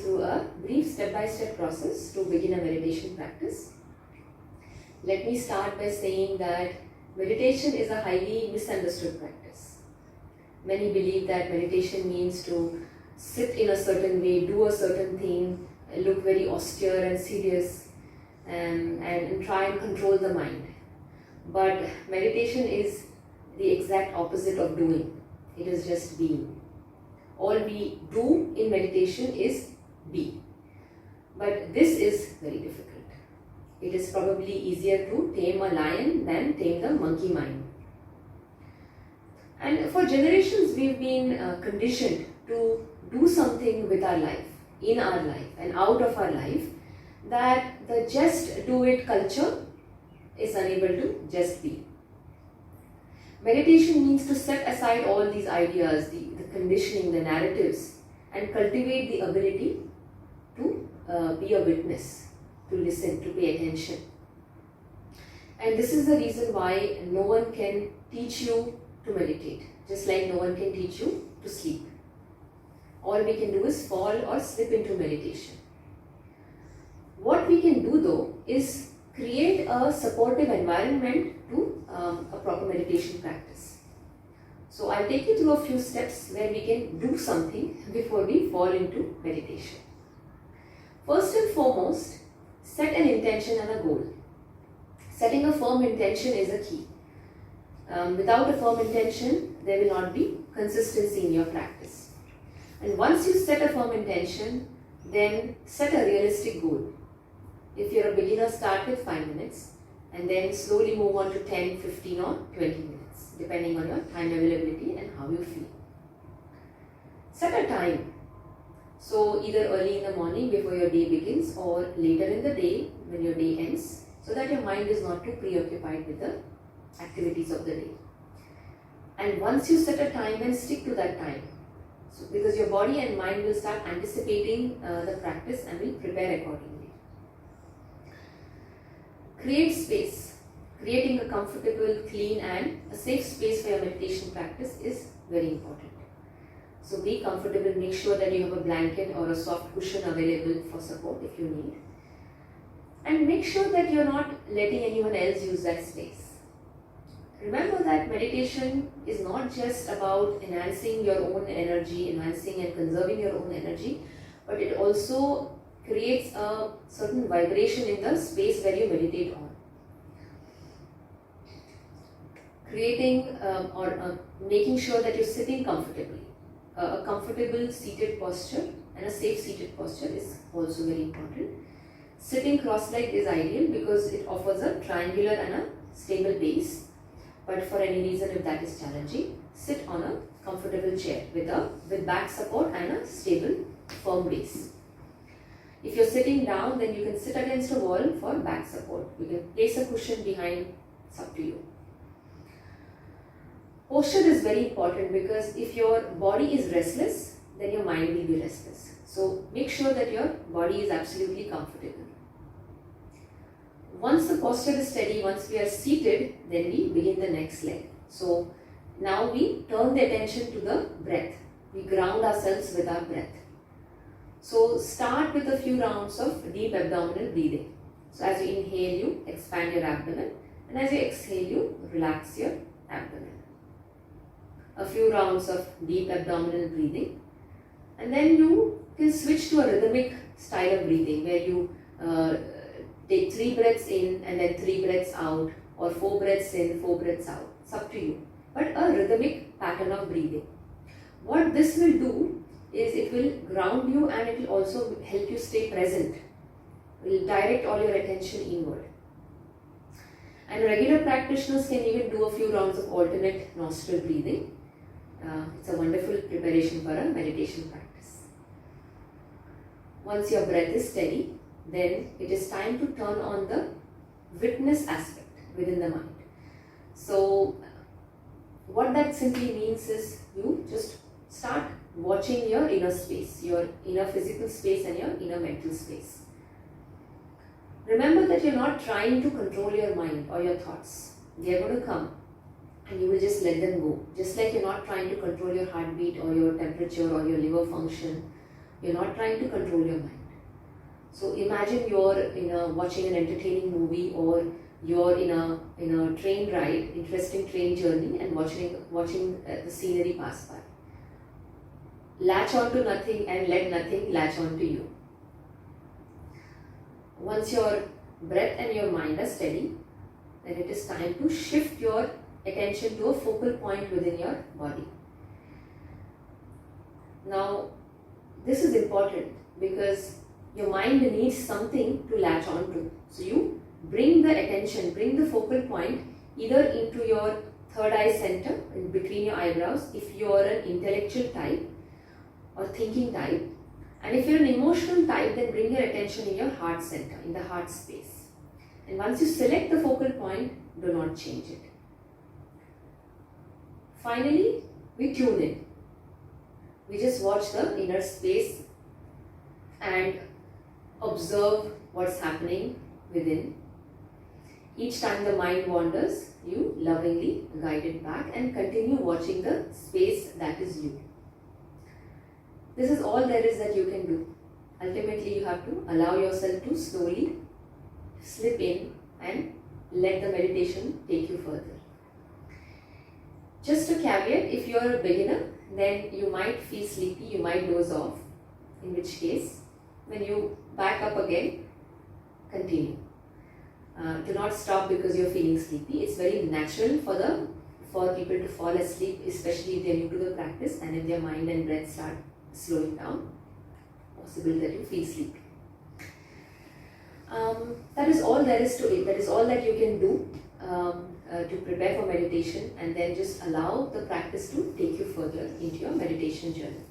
through a brief step-by-step process to begin a meditation practice. Let me start by saying that meditation is a highly misunderstood practice. Many believe that meditation means to sit in a certain way, do a certain thing, look very austere and serious, and try and control the mind. But meditation is the exact opposite of doing. It is just being. All we do in meditation is be. But this is very difficult. It is probably easier to tame a lion than tame the monkey mind. And for generations we've been conditioned to do something with our life, in our life and out of our life, that the just do it culture is unable to just be. Meditation means to set aside all these ideas, the conditioning, the narratives, and cultivate the ability to be a witness, to listen, to pay attention. And this is the reason why no one can teach you to meditate, just like no one can teach you to sleep. All we can do is fall or slip into meditation. What we can do though is create a supportive environment to a proper meditation practice. So I'll take you through a few steps where we can do something before we fall into meditation. First and foremost, set an intention and a goal. Setting a firm intention is a key. Without a firm intention, there will not be consistency in your practice. And once you set a firm intention, then set a realistic goal. If you're a beginner, start with 5 minutes and then slowly move on to 10, 15 or 20 minutes, depending on your time availability and how you feel. Set a time. So either early in the morning before your day begins or later in the day when your day ends, so that your mind is not too preoccupied with the activities of the day. And once you set a time, then stick to that time. So because your body and mind will start anticipating the practice and will prepare accordingly. Create space. Creating a comfortable, clean and a safe space for your meditation practice is very important. So be comfortable, make sure that you have a blanket or a soft cushion available for support if you need. And make sure that you're not letting anyone else use that space. Remember that meditation is not just about enhancing your own energy, enhancing and conserving your own energy, but it also creates a certain vibration in the space where you meditate on. Creating or making sure that you're sitting comfortably. A comfortable seated posture and a safe seated posture is also very important. Sitting cross-legged is ideal because it offers a triangular and a stable base. But for any reason, if that is challenging, sit on a comfortable chair with back support and a stable, firm base. If you're sitting down, then you can sit against a wall for back support. You can place a cushion behind, it's up to you. Posture is very important because if your body is restless, then your mind will be restless. So make sure that your body is absolutely comfortable. Once the posture is steady, once we are seated, then we begin the next leg. So now we turn the attention to the breath. We ground ourselves with our breath. So start with a few rounds of deep abdominal breathing. So as you inhale, you expand your abdomen, and as you exhale, you relax your abdomen. A few rounds of deep abdominal breathing, and then you can switch to a rhythmic style of breathing where you take 3 breaths in and then 3 breaths out, or 4 breaths in, 4 breaths out. It's up to you, but a rhythmic pattern of breathing. What this will do is it will ground you and it will also help you stay present. It will direct all your attention inward. And regular practitioners can even do a few rounds of alternate nostril breathing. It's a wonderful preparation for a meditation practice. Once your breath is steady, then it is time to turn on the witness aspect within the mind. So what that simply means is you just start watching your inner space, your inner physical space and your inner mental space. Remember that you're not trying to control your mind or your thoughts. They are going to come and you will just let them go. Just like you're not trying to control your heartbeat or your temperature or your liver function You're not trying to control your mind. So imagine you're watching an entertaining movie, or you're in a train ride, interesting train journey, and watching the scenery pass by. Latch on to nothing and let nothing latch on to you. Once your breath and your mind are steady, then it is time to shift your attention to a focal point within your body. Now, this is important because your mind needs something to latch on to. So you bring the attention, bring the focal point either into your third eye center, in between your eyebrows, if you are an intellectual type or thinking type. And if you're an emotional type, then bring your attention in your heart center, in the heart space. And once you select the focal point, do not change it. Finally, we tune in. We just watch the inner space and observe what's happening within. Each time the mind wanders, you lovingly guide it back and continue watching the space that is you. This is all there is that you can do. Ultimately, you have to allow yourself to slowly slip in and let the meditation take you further. Just a caveat, if you are a beginner, then you might feel sleepy, you might doze off, in which case, when you back up again, continue. Do not stop because you're feeling sleepy. It's very natural for people to fall asleep, especially if they're new to the practice and if their mind and breath start slowing down. Possible that you feel sleepy. That is all there is to it. That is all that you can do to prepare for meditation, and then just allow the practice to take you further into your meditation journey.